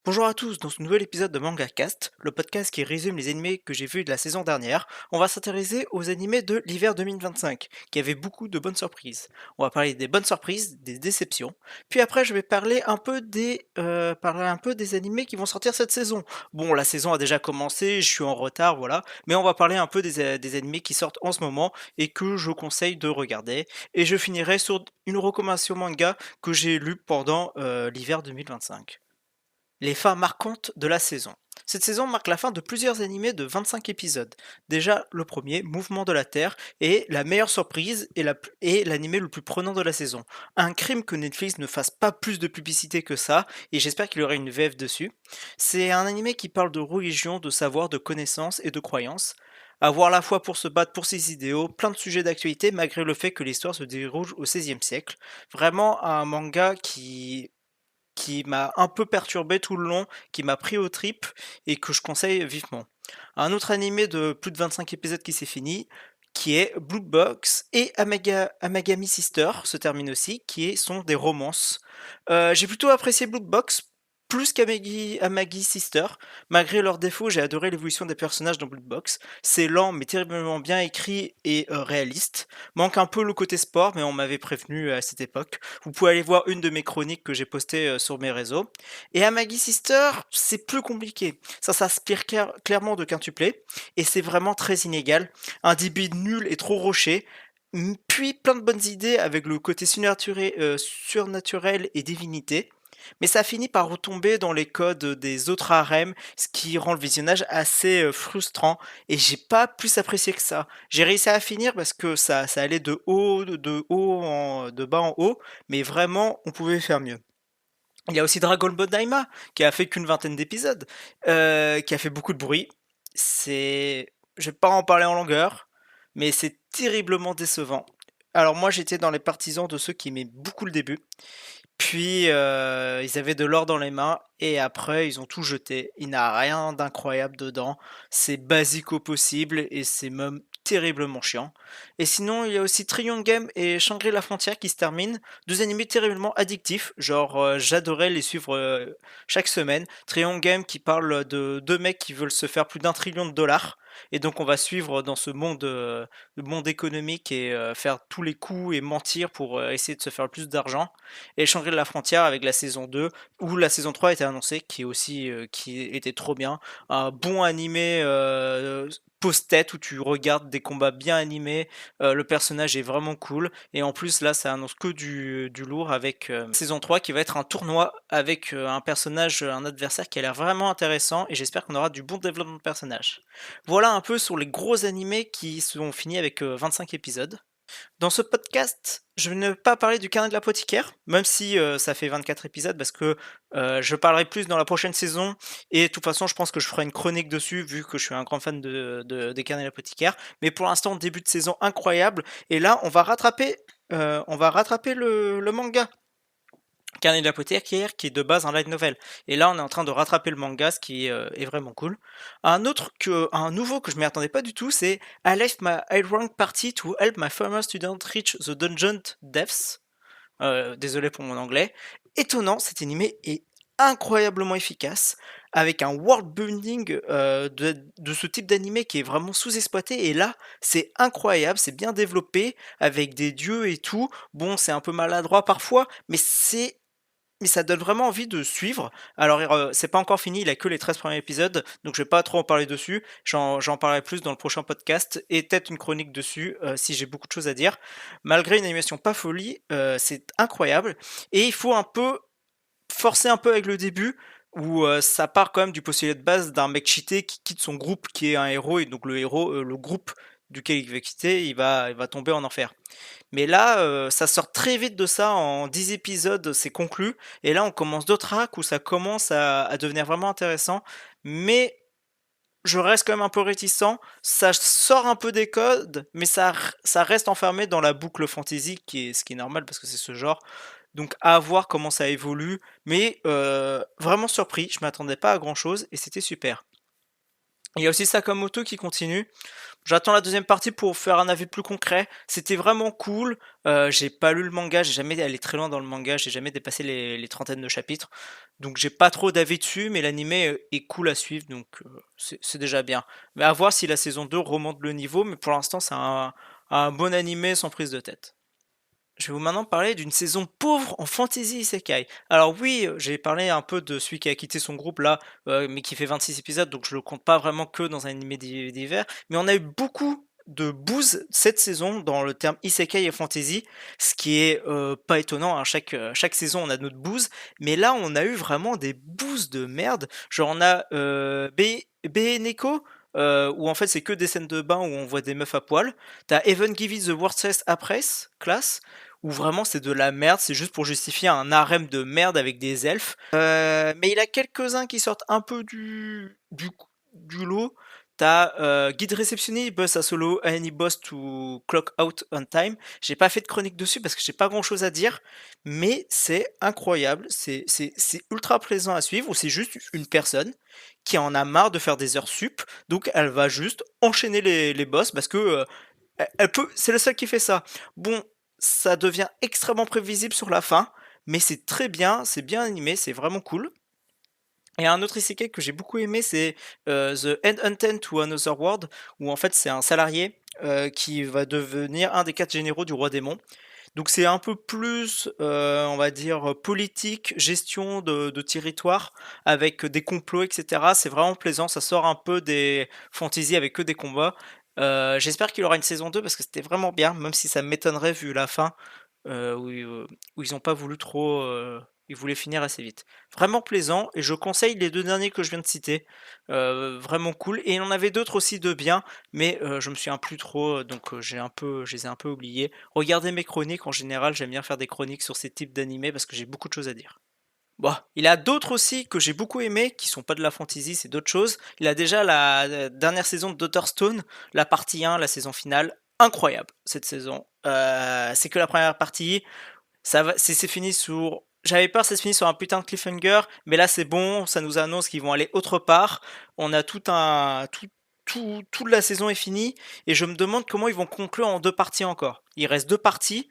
Bonjour à tous, dans ce nouvel épisode de MangaCast, le podcast qui résume les animés que j'ai vus de la saison dernière, on va s'intéresser aux animés de l'hiver 2025, qui avaient beaucoup de bonnes surprises. On va parler des bonnes surprises, des déceptions, puis après je vais parler un peu des animés qui vont sortir cette saison. Bon, la saison a déjà commencé, je suis en retard, voilà, mais on va parler un peu des animés qui sortent en ce moment et que je conseille de regarder. Et je finirai sur une recommandation manga que j'ai lue pendant l'hiver 2025. Les fins marquantes de la saison. Cette saison marque la fin de plusieurs animés de 25 épisodes. Déjà, le premier, Mouvement de la Terre, est la meilleure surprise et l'animé le plus prenant de la saison. Un crime que Netflix ne fasse pas plus de publicité que ça, et j'espère qu'il y aura une VF dessus. C'est un animé qui parle de religion, de savoir, de connaissances et de croyances. Avoir la foi pour se battre pour ses idéaux, plein de sujets d'actualité malgré le fait que l'histoire se déroule au XVIe siècle. Vraiment un manga qui m'a un peu perturbé tout le long, qui m'a pris aux tripes et que je conseille vivement. Un autre animé de plus de 25 épisodes qui s'est fini, qui est Blue Box et Amagami Sister se termine aussi, sont des romances. J'ai plutôt apprécié Blue Box plus qu'Amagi Sister. Malgré leurs défauts, j'ai adoré l'évolution des personnages dans Blue Box. C'est lent mais terriblement bien écrit et réaliste. Manque un peu le côté sport, mais on m'avait prévenu à cette époque. Vous pouvez aller voir une de mes chroniques que j'ai postées sur mes réseaux. Et à Maggie Sister, c'est plus compliqué. Ça s'inspire clairement de Quintuplé, et c'est vraiment très inégal. Un débit nul et trop rocher, puis plein de bonnes idées avec le côté surnaturel et divinité. Mais ça finit par retomber dans les codes des autres harems, ce qui rend le visionnage assez frustrant, et j'ai pas plus apprécié que ça. J'ai réussi à finir parce que ça allait de bas en haut, mais vraiment, on pouvait faire mieux. Il y a aussi Dragon Ball Daima, qui a fait qu'une vingtaine d'épisodes, qui a fait beaucoup de bruit. Je vais pas en parler en longueur, mais c'est terriblement décevant. Alors moi, j'étais dans les partisans de ceux qui aimaient beaucoup le début, puis ils avaient de l'or dans les mains et après ils ont tout jeté. Il n'y a rien d'incroyable dedans. C'est basique au possible et c'est même terriblement chiant. Et sinon, il y a aussi Trion Game et Shangri-La Frontière qui se terminent. Deux animés terriblement addictifs. Genre, j'adorais les suivre chaque semaine. Trion Game qui parle de deux mecs qui veulent se faire plus d'1 trillion de dollars. Et donc on va suivre dans ce monde, le monde économique et faire tous les coups et mentir pour essayer de se faire le plus d'argent et changer de la frontière avec la saison 2 où la saison 3 était annoncée qui était trop bien, un bon animé pose-tête où tu regardes des combats bien animés, le personnage est vraiment cool et en plus là ça annonce que du lourd avec saison 3 qui va être un tournoi avec un adversaire qui a l'air vraiment intéressant et j'espère qu'on aura du bon développement de personnage. Voilà un peu sur les gros animés qui sont finis avec 25 épisodes. Dans ce podcast, je ne vais pas parler du carnet de l'apothicaire, même si ça fait 24 épisodes, parce que je parlerai plus dans la prochaine saison, et de toute façon, je pense que je ferai une chronique dessus, vu que je suis un grand fan des carnets de l'apothicaire. Mais pour l'instant, début de saison incroyable, et là, on va rattraper le manga. Carnet de l'apothicaire qui est de base un light novel. Et là, on est en train de rattraper le manga, ce qui est vraiment cool. Un nouveau que je m'y attendais pas du tout, c'est I left my high rank party to help my former student reach the dungeon depths. Désolé pour mon anglais. Étonnant, cet animé est incroyablement efficace, avec un world building de ce type d'animé qui est vraiment sous-exploité. Et là, c'est incroyable, c'est bien développé, avec des dieux et tout. Bon, c'est un peu maladroit parfois, mais ça donne vraiment envie de suivre. Alors, c'est pas encore fini, il a que les 13 premiers épisodes, donc je vais pas trop en parler dessus. J'en parlerai plus dans le prochain podcast et peut-être une chronique dessus si j'ai beaucoup de choses à dire. Malgré une animation pas folie, c'est incroyable et il faut un peu forcer un peu avec le début où ça part quand même du postulat de base d'un mec cheaté qui quitte son groupe qui est un héros et donc le héros, le groupe duquel il va quitter, il va tomber en enfer. Mais là, ça sort très vite de ça, en 10 épisodes, c'est conclu. Et là, on commence d'autres arcs où ça commence à devenir vraiment intéressant. Mais je reste quand même un peu réticent. Ça sort un peu des codes, mais ça reste enfermé dans la boucle fantasy, ce qui est normal parce que c'est ce genre. Donc à voir comment ça évolue. Mais vraiment surpris, je m'attendais pas à grand chose et c'était super. Il y a aussi Sakamoto qui continue. J'attends la deuxième partie pour faire un avis plus concret. C'était vraiment cool. J'ai pas lu le manga, j'ai jamais allé très loin dans le manga, j'ai jamais dépassé les trentaines de chapitres. Donc j'ai pas trop d'avis dessus, mais l'animé est cool à suivre, donc c'est déjà bien. Mais à voir si la saison 2 remonte le niveau, mais pour l'instant c'est un bon animé sans prise de tête. Je vais vous maintenant parler d'une saison pauvre en fantasy isekai. Alors oui, j'ai parlé un peu de celui qui a quitté son groupe là, mais qui fait 26 épisodes, donc je le compte pas vraiment que dans un animé d'hiver. Mais on a eu beaucoup de bouse cette saison dans le terme isekai et fantasy, ce qui est pas étonnant. Hein. Chaque saison on a notre bouse, mais là on a eu vraiment des bouses de merde. Genre on a Neko, où en fait c'est que des scènes de bain où on voit des meufs à poil. T'as Even Give It the Worst Appress class où vraiment c'est de la merde, c'est juste pour justifier un harem de merde avec des elfes. Mais il a quelques-uns qui sortent un peu du lot. T'as Guide réceptionniste, Boss à solo, Any Boss to Clock Out on Time. J'ai pas fait de chronique dessus parce que j'ai pas grand chose à dire, mais c'est incroyable, c'est ultra plaisant à suivre, ou c'est juste une personne qui en a marre de faire des heures sup, donc elle va juste enchaîner les boss parce que elle peut, c'est le seul qui fait ça. Bon, ça devient extrêmement prévisible sur la fin, mais c'est très bien, c'est bien animé, c'est vraiment cool. Et un autre isekai que j'ai beaucoup aimé, c'est The Headhunted to Another World, où en fait c'est un salarié qui va devenir un des quatre généraux du roi démon. Donc c'est un peu plus, on va dire, politique, gestion de territoire, avec des complots, etc. C'est vraiment plaisant, ça sort un peu des fantasy avec que des combats. J'espère qu'il y aura une saison 2 parce que c'était vraiment bien, même si ça m'étonnerait vu la fin, où ils ont pas voulu trop... ils voulaient finir assez vite. Vraiment plaisant, et je conseille les deux derniers que je viens de citer. Vraiment cool. Et il y en avait d'autres aussi de bien, mais je me souviens plus trop, donc je les ai un peu oubliés. Regardez mes chroniques, en général, j'aime bien faire des chroniques sur ces types d'animés parce que j'ai beaucoup de choses à dire. Bon, il a d'autres aussi que j'ai beaucoup aimé, qui sont pas de la fantasy, c'est d'autres choses. Il a déjà la dernière saison de Dr. Stone, la partie 1, la saison finale. Incroyable, cette saison. C'est que la première partie. C'est fini sur... J'avais peur que ça se finisse sur un putain de cliffhanger, mais là c'est bon, ça nous annonce qu'ils vont aller autre part. On a toute la saison est finie, et je me demande comment ils vont conclure en deux parties encore. Il reste deux parties,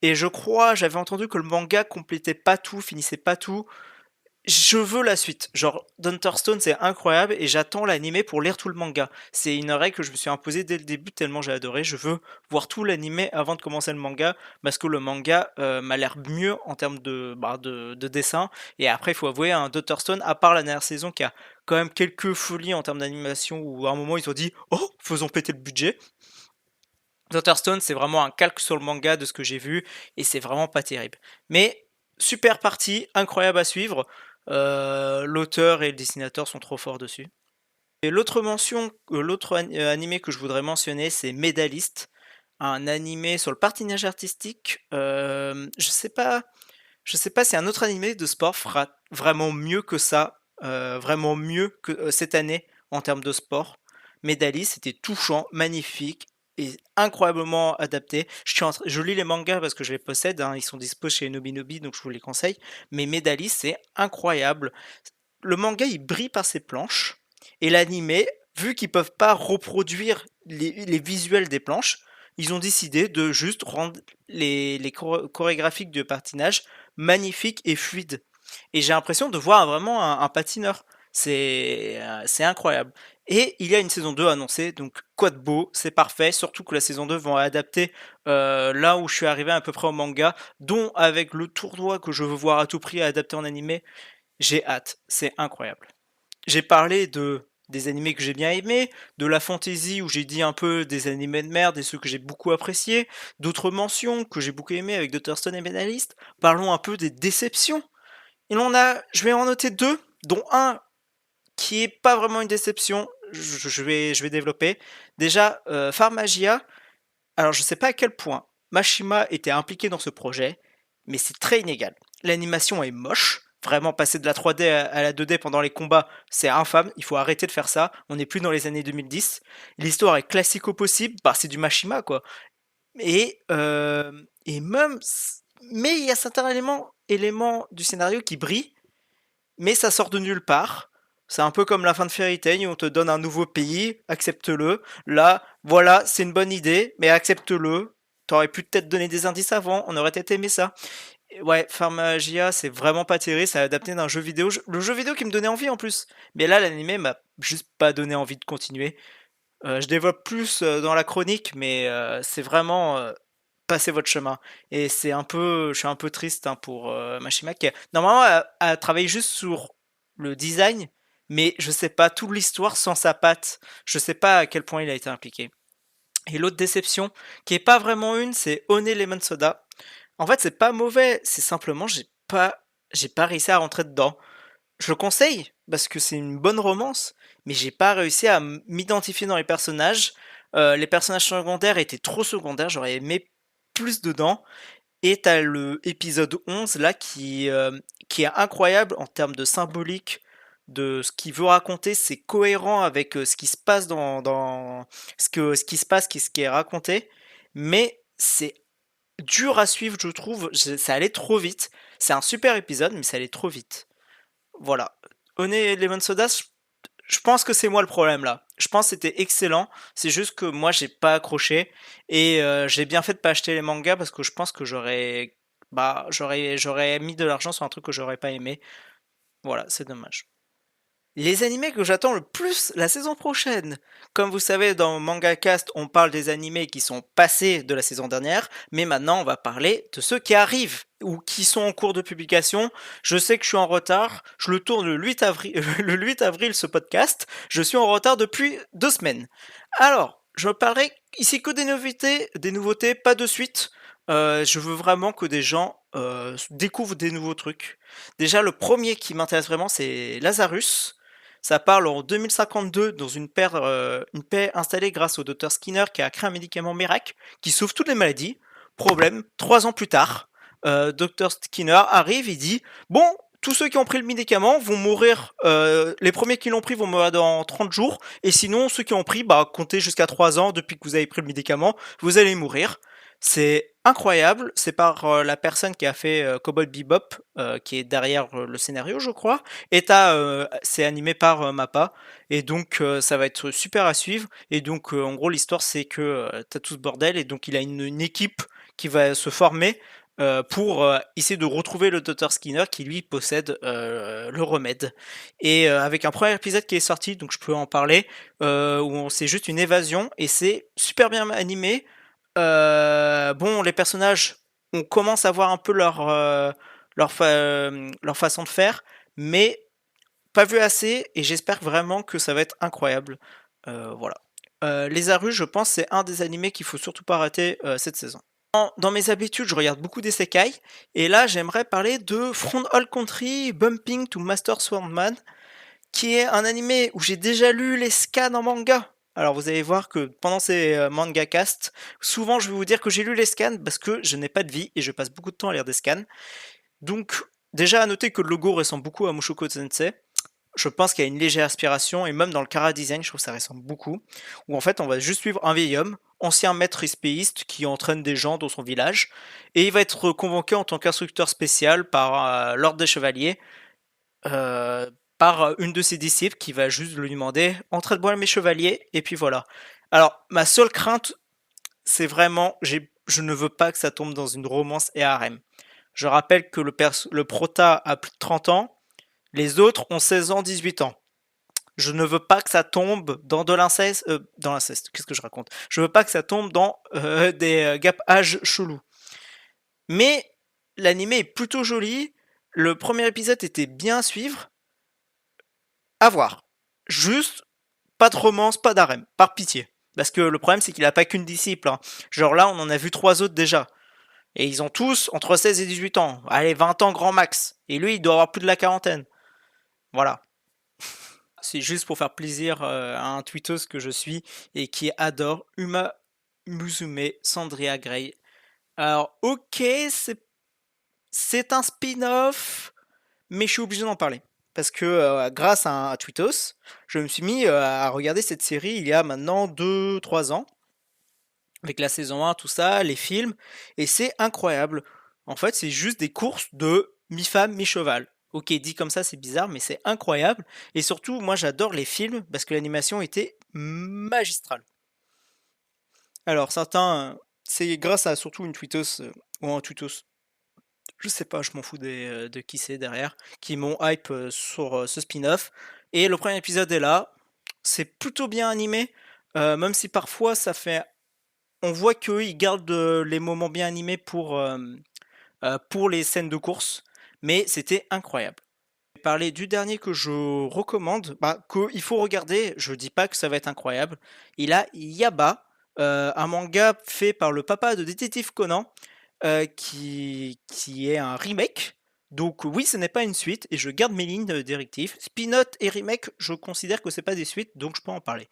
et je crois, j'avais entendu que le manga complétait pas tout, finissait pas tout. Je veux la suite. Genre, Stone c'est incroyable, et j'attends l'animé pour lire tout le manga. C'est une règle que je me suis imposée dès le début tellement j'ai adoré. Je veux voir tout l'animé avant de commencer le manga, parce que le manga m'a l'air mieux en termes de dessin. Et après, il faut avouer, un Stone, à part la dernière saison qui a quand même quelques folies en termes d'animation, où à un moment ils ont dit oh, faisons péter le budget. Stone, c'est vraiment un calque sur le manga de ce que j'ai vu, et c'est vraiment pas terrible. Mais super partie, incroyable à suivre. L'auteur et le dessinateur sont trop forts dessus. Et l'autre animé que je voudrais mentionner, c'est Medalist, un animé sur le patinage artistique. Je sais pas si un autre animé de sport fera vraiment mieux que ça, vraiment mieux que cette année en termes de sport. Medalist, c'était touchant, magnifique et incroyablement adapté. Je lis les mangas parce que je les possède, hein, ils sont dispo chez Nobinobi, donc je vous les conseille. Mais Medalist, c'est incroyable. Le manga, il brille par ses planches, et l'animé, vu qu'ils peuvent pas reproduire les visuels des planches, ils ont décidé de juste rendre les chorégraphiques de patinage magnifiques et fluides. Et j'ai l'impression de voir vraiment un patineur. C'est incroyable. Et il y a une saison 2 annoncée, donc quoi de beau, c'est parfait, surtout que la saison 2 va adapter là où je suis arrivé à peu près au manga, dont avec le tournoi que je veux voir à tout prix adapté en animé, j'ai hâte, c'est incroyable. J'ai parlé des animés que j'ai bien aimés, de la fantasy où j'ai dit un peu des animés de merde et ceux que j'ai beaucoup appréciés, d'autres mentions que j'ai beaucoup aimées avec Dr. Stone et Benalist. Parlons un peu des déceptions. Je vais en noter deux, dont un qui est pas vraiment une déception, je vais développer. Déjà, Pharmagia, alors je sais pas à quel point Mashima était impliqué dans ce projet, mais c'est très inégal. L'animation est moche, vraiment passer de la 3D à la 2D pendant les combats, c'est infâme, il faut arrêter de faire ça, on n'est plus dans les années 2010. L'histoire est classique au possible, bah c'est du Mashima quoi. Et même, mais il y a certains éléments du scénario qui brillent, mais ça sort de nulle part. C'est un peu comme la fin de Fairy Tail où on te donne un nouveau pays, accepte-le. Là, voilà, c'est une bonne idée, mais accepte-le. T'aurais pu peut-être donner des indices avant, on aurait peut-être aimé ça. Et ouais, Pharmagia, c'est vraiment pas terrible, c'est adapté d'un jeu vidéo. Le jeu vidéo qui me donnait envie en plus. Mais là, l'animé m'a juste pas donné envie de continuer. Je développe plus dans la chronique, mais c'est vraiment passez votre chemin. Et je suis un peu triste hein, pour Mashima qui normalement a travaillé juste sur le design, mais je sais pas toute l'histoire sans sa patte. Je sais pas à quel point il a été impliqué. Et l'autre déception, qui est pas vraiment une, c'est One Lemon Soda. En fait, c'est pas mauvais, c'est simplement j'ai pas réussi à rentrer dedans. Je le conseille parce que c'est une bonne romance, mais j'ai pas réussi à m'identifier dans les personnages secondaires étaient trop secondaires, j'aurais aimé plus dedans. Et t'as le épisode 11 là qui est incroyable en termes de symbolique de ce qu'il veut raconter. C'est cohérent avec ce qui se passe dans ce qui se passe, ce qui est raconté. Mais c'est dur à suivre, je trouve. Ça allait trop vite. C'est un super épisode, mais ça allait trop vite. Voilà. Honey et Lemon Soda, je pense que c'est moi le problème là. Je pense que c'était excellent. C'est juste que moi j'ai pas accroché et j'ai bien fait de pas acheter les mangas parce que je pense que j'aurais mis de l'argent sur un truc que j'aurais pas aimé. Voilà, c'est dommage. Les animés que j'attends le plus la saison prochaine. Comme vous savez, dans Manga Cast, on parle des animés qui sont passés de la saison dernière, mais maintenant on va parler de ceux qui arrivent ou qui sont en cours de publication. Je sais que je suis en retard, je le tourne le 8 avril, le 8 avril ce podcast, je suis en retard depuis 2 semaines. Alors, je parlerai ici que des nouveautés, pas de suite. Je veux vraiment que des gens découvrent des nouveaux trucs. Déjà, le premier qui m'intéresse vraiment, c'est Lazarus. Ça parle en 2052 dans une paix installée grâce au docteur Skinner qui a créé un médicament miracle qui sauve toutes les maladies. Problème, 3 ans plus tard, docteur Skinner arrive, il dit bon, tous ceux qui ont pris le médicament vont mourir, les premiers qui l'ont pris vont mourir dans 30 jours, et sinon ceux qui ont pris, bah comptez jusqu'à 3 ans depuis que vous avez pris le médicament, vous allez mourir. C'est incroyable, c'est par la personne qui a fait Cowboy Bebop, qui est derrière le scénario je crois, et c'est animé par Mappa, et donc ça va être super à suivre, et donc en gros l'histoire c'est que t'as tout ce bordel, et donc il a une équipe qui va se former pour essayer de retrouver le Dr Skinner qui lui possède le remède. Et avec un premier épisode qui est sorti, donc je peux en parler, où c'est juste une évasion, et c'est super bien animé. Bon, les personnages, on commence à voir un peu leur façon de faire, mais pas vu assez, et j'espère vraiment que ça va être incroyable. Voilà. Les Arus, je pense, c'est un des animés qu'il faut surtout pas rater cette saison. Dans mes habitudes, je regarde beaucoup d'Isekai, et là, j'aimerais parler de From All Country Bumping to Master Swordman, qui est un animé où j'ai déjà lu les scans en manga. Alors vous allez voir que pendant ces manga cast, souvent je vais vous dire que j'ai lu les scans parce que je n'ai pas de vie et je passe beaucoup de temps à lire des scans. Donc déjà à noter que le logo ressemble beaucoup à Mushoku Tensei. Je pense qu'il y a une légère aspiration, et même dans le chara design, je trouve que ça ressemble beaucoup. Où en fait on va juste suivre un vieil homme, ancien maître spéiste qui entraîne des gens dans son village, et il va être convoqué en tant qu'instructeur spécial par l'ordre des chevaliers, euh, par une de ses disciples qui va juste lui demander entraîne-moi mes chevaliers, et puis voilà. Alors ma seule crainte, c'est vraiment, je ne veux pas que ça tombe dans une romance et harem. Je rappelle que le prota a plus de 30 ans, les autres ont 16 ans, 18 ans. Je ne veux pas que ça tombe dans de l'inceste, qu'est-ce que je raconte? Je veux pas que ça tombe dans des gap âge chelous. Mais l'animé est plutôt joli, le premier épisode était bien à suivre, à voir. Juste, pas de romance, pas d'harem, par pitié. Parce que le problème c'est qu'il a pas qu'une disciple, hein. Genre là on en a vu 3 autres déjà. Et ils ont tous entre 16 et 18 ans. Allez, 20 ans grand max. Et lui il doit avoir plus de la quarantaine. Voilà. C'est juste pour faire plaisir à un tweetos que je suis et qui adore Uma Musume Sandria Gray. Alors, ok, c'est un spin-off, mais je suis obligé d'en parler. Parce que grâce à tweetos, je me suis mis à regarder cette série il y a maintenant 2-3 ans. Avec la saison 1, tout ça, les films. Et c'est incroyable. En fait, c'est juste des courses de mi-femme, mi-cheval. OK, dit comme ça, c'est bizarre, mais c'est incroyable et surtout, moi, j'adore les films parce que l'animation était magistrale. Alors certains, c'est grâce à surtout une tweetos, ou un tweetos, je sais pas, je m'en fous de qui c'est derrière, qui m'ont hype, sur, ce spin-off et le premier épisode est là. C'est plutôt bien animé, même si parfois ça fait on voit qu'eux, ils gardent, les moments bien animés pour les scènes de course, mais c'était incroyable. Parler du dernier que je recommande, bah, qu'il faut regarder, je dis pas que ça va être incroyable. Il a Yaba, un manga fait par le papa de Détective Conan, qui est un remake. Donc oui, ce n'est pas une suite, et je garde mes lignes directives. Spin-off et remake, je considère que c'est pas des suites, donc je peux en parler.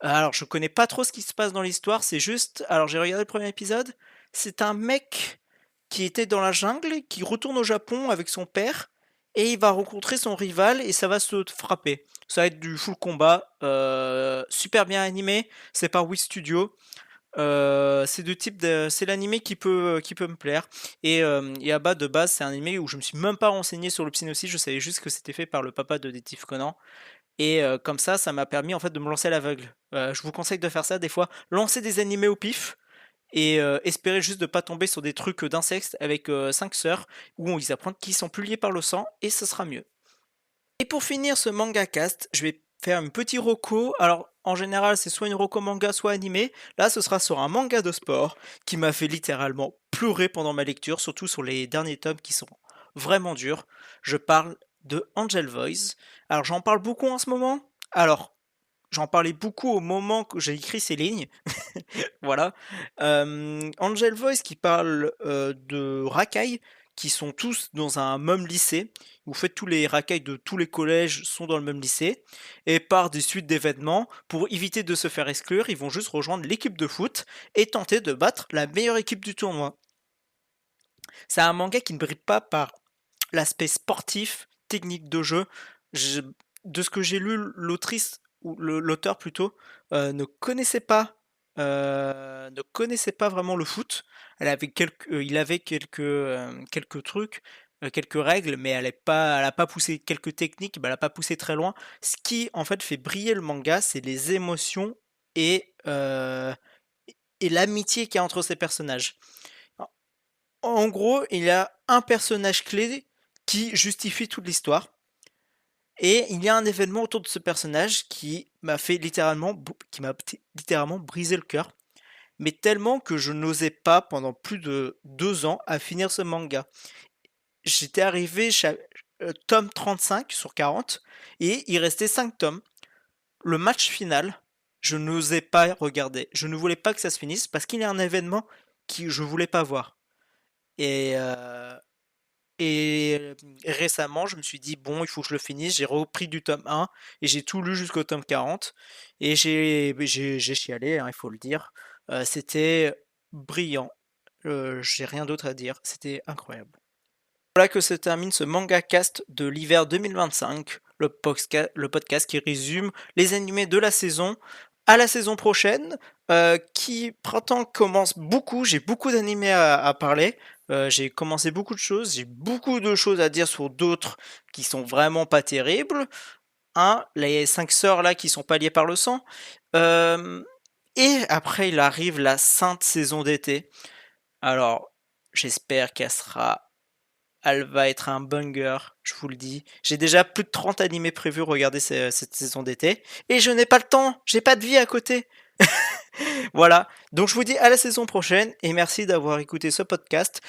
Alors, je connais pas trop ce qui se passe dans l'histoire, c'est juste. Alors, j'ai regardé le premier épisode. C'est un mec qui était dans la jungle, qui retourne au Japon avec son père, et il va rencontrer son rival, et ça va se frapper. Ça va être du full combat, super bien animé, c'est par Wii Studio. C'est l'animé qui peut me plaire. Et à bas de base, c'est un animé où je me suis même pas renseigné sur le synopsis, je savais juste que c'était fait par le papa de Détective Conan. Et comme ça m'a permis en fait de me lancer à l'aveugle. Je vous conseille de faire ça des fois. Lancer des animés au pif et espérer juste de pas tomber sur des trucs d'insectes avec 5 sœurs où ils apprennent qu'ils sont plus liés par le sang et ce sera mieux. Et pour finir ce manga cast, je vais faire un petit reco. Alors en général c'est soit une reco manga soit animé. Là ce sera sur un manga de sport qui m'a fait littéralement pleurer pendant ma lecture, surtout sur les derniers tomes qui sont vraiment durs. Je parle de Angel Voice. Alors j'en parle beaucoup en ce moment. Alors j'en parlais beaucoup au moment que j'ai écrit ces lignes. Voilà. Angel Voice qui parle de racailles qui sont tous dans un même lycée. Vous faites tous les racailles de tous les collèges sont dans le même lycée. Et par des suites d'événements, pour éviter de se faire exclure, ils vont juste rejoindre l'équipe de foot et tenter de battre la meilleure équipe du tournoi. C'est un manga qui ne brille pas par l'aspect sportif, technique de jeu. Je- de ce que j'ai lu, l'autrice ou l'auteur plutôt ne connaissait pas vraiment le foot. Il avait quelques trucs, quelques règles, mais elle a pas poussé quelques techniques, mais elle a pas poussé très loin. Ce qui en fait fait briller le manga, c'est les émotions et et l'amitié qu'il y a entre ces personnages. En gros, il y a un personnage clé qui justifie toute l'histoire. Et il y a un événement autour de ce personnage qui m'a littéralement brisé le cœur. Mais tellement que je n'osais pas, pendant plus de 2 ans, à finir ce manga. J'étais arrivé tome 35 sur 40, et il restait 5 tomes. Le match final, je n'osais pas regarder. Je ne voulais pas que ça se finisse parce qu'il y a un événement que je voulais pas voir. Et, euh, et récemment, je me suis dit, bon, il faut que je le finisse. J'ai repris du tome 1 et j'ai tout lu jusqu'au tome 40. Et j'ai chialé, hein, il faut le dire. C'était brillant. J'ai rien d'autre à dire. C'était incroyable. Voilà que se termine ce manga cast de l'hiver 2025, le podcast qui résume les animés de la saison à la saison prochaine, qui printemps commence beaucoup, j'ai beaucoup d'animés à parler, j'ai commencé beaucoup de choses, j'ai beaucoup de choses à dire sur d'autres qui sont vraiment pas terribles, hein, les 5 sœurs là qui sont pas liées par le sang, euh, et après il arrive la sainte saison d'été, alors j'espère qu'elle sera elle va être un banger, je vous le dis. J'ai déjà plus de 30 animés prévus regarder cette saison d'été. Et je n'ai pas le temps, j'ai pas de vie à côté. Voilà, donc je vous dis à la saison prochaine et merci d'avoir écouté ce podcast.